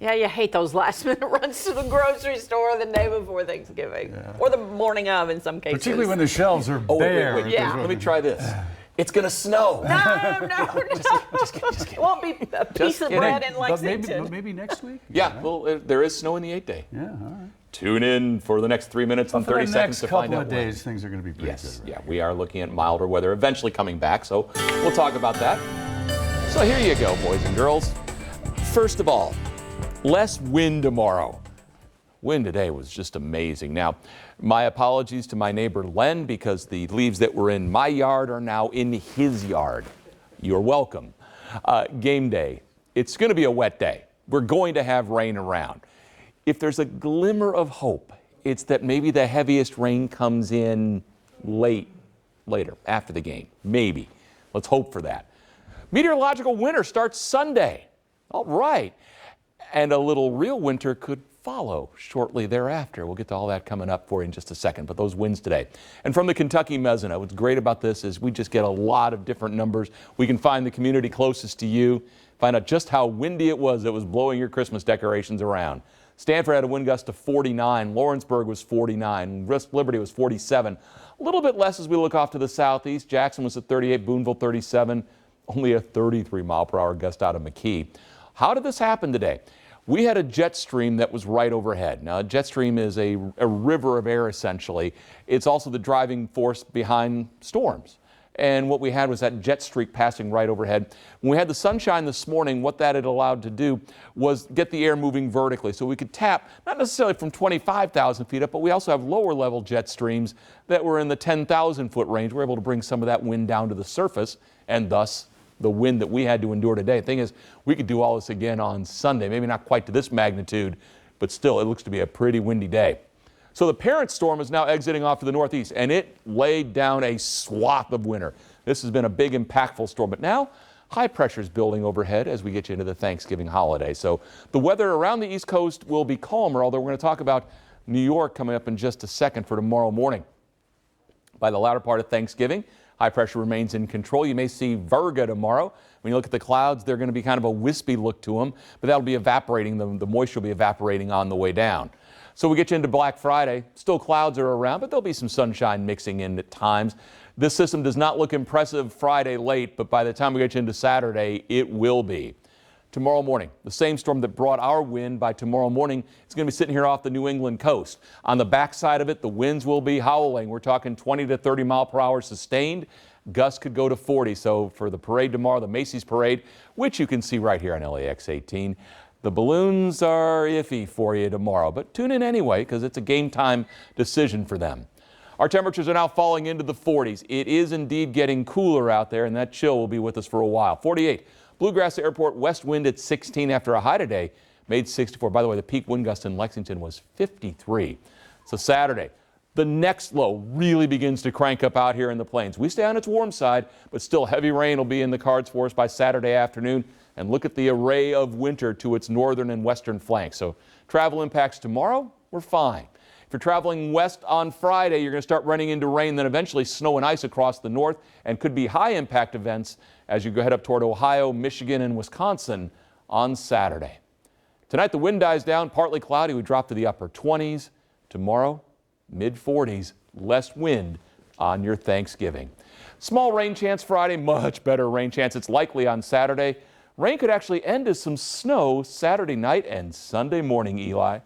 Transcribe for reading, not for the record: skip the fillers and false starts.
Yeah, you hate those last-minute runs to the grocery store the day before Thanksgiving, or the morning of in some cases. Particularly when the shelves are bare. Wait. Yeah. Let me try this. It's going to snow. No. Just kidding. It won't be a piece of bread in Lexington. But maybe next week? Yeah, well, there is snow in the 8th day. Yeah, all right. Tune in for the next 3 minutes and 30 seconds to find out. For the next couple of days, things are going to be pretty Yes, good. Right? yeah, we are looking at milder weather eventually coming back, so we'll talk about that. So here you go, boys and girls. First of all, less wind tomorrow. Wind today was just amazing. Now, my apologies to my neighbor Len, because the leaves that were in my yard are now in his yard. You're welcome. Game day. It's going to be a wet day. We're going to have rain around. If there's a glimmer of hope, it's that maybe the heaviest rain comes in later, after the game. Maybe. Let's hope for that. Meteorological winter starts Sunday. All right. And a little real winter could follow shortly thereafter. We'll get to all that coming up for you in just a second, but those winds today. And from the Kentucky Mezzanine, what's great about this is we just get a lot of different numbers. We can find the community closest to you, find out just how windy it was that was blowing your Christmas decorations around. Stanford had a wind gust of 49, Lawrenceburg was 49, West Liberty was 47. A little bit less as we look off to the southeast. Jackson was at 38, Boonville 37, only a 33-mile-per-hour gust out of McKee. How did this happen today? We had a jet stream that was right overhead. Now, a jet stream is a river of air, essentially. It's also the driving force behind storms. And what we had was that jet streak passing right overhead. When we had the sunshine this morning, what that had allowed to do was get the air moving vertically. So we could tap, not necessarily from 25,000 feet up, but we also have lower level jet streams that were in the 10,000 foot range. We're able to bring some of that wind down to the surface, and thus the wind that we had to endure today. The thing is, we could do all this again on Sunday. Maybe not quite to this magnitude, but still, it looks to be a pretty windy day. So the parent storm is now exiting off to the northeast, and it laid down a swath of winter. This has been a big, impactful storm, but now high pressure is building overhead as we get you into the Thanksgiving holiday. So the weather around the East Coast will be calmer, although we're going to talk about New York coming up in just a second for tomorrow morning. By the latter part of Thanksgiving, high pressure remains in control. You may see Virga tomorrow. When you look at the clouds, they're going to be kind of a wispy look to them, but that'll be evaporating. The moisture will be evaporating on the way down. So we get you into Black Friday. Still clouds are around, but there'll be some sunshine mixing in at times. This system does not look impressive Friday late, but by the time we get you into Saturday, it will be. Tomorrow morning, the same storm that brought our wind, by tomorrow morning, it's going to be sitting here off the New England coast. On the backside of it, the winds will be howling. We're talking 20 to 30 mile per hour sustained. Gusts could go to 40. So for the parade tomorrow, the Macy's parade, which you can see right here on LAX 18, the balloons are iffy for you tomorrow, but tune in anyway because it's a game time decision for them. Our temperatures are now falling into the 40s. It is indeed getting cooler out there, and that chill will be with us for a while. 48. Bluegrass Airport west wind at 16 after a high today, made 64. By the way, the peak wind gust in Lexington was 53. So Saturday, the next low really begins to crank up out here in the plains. We stay on its warm side, but still heavy rain will be in the cards for us by Saturday afternoon. And look at the array of winter to its northern and western flanks. So travel impacts tomorrow, we're fine. If you're traveling west on Friday, you're going to start running into rain, then eventually snow and ice across the north, and could be high impact events as you go head up toward Ohio, Michigan, and Wisconsin on Saturday. Tonight, the wind dies down, partly cloudy. We drop to the upper 20s. Tomorrow, mid 40s, less wind on your Thanksgiving. Small rain chance Friday, much better rain chance. It's likely on Saturday. Rain could actually end as some snow Saturday night and Sunday morning, Eli.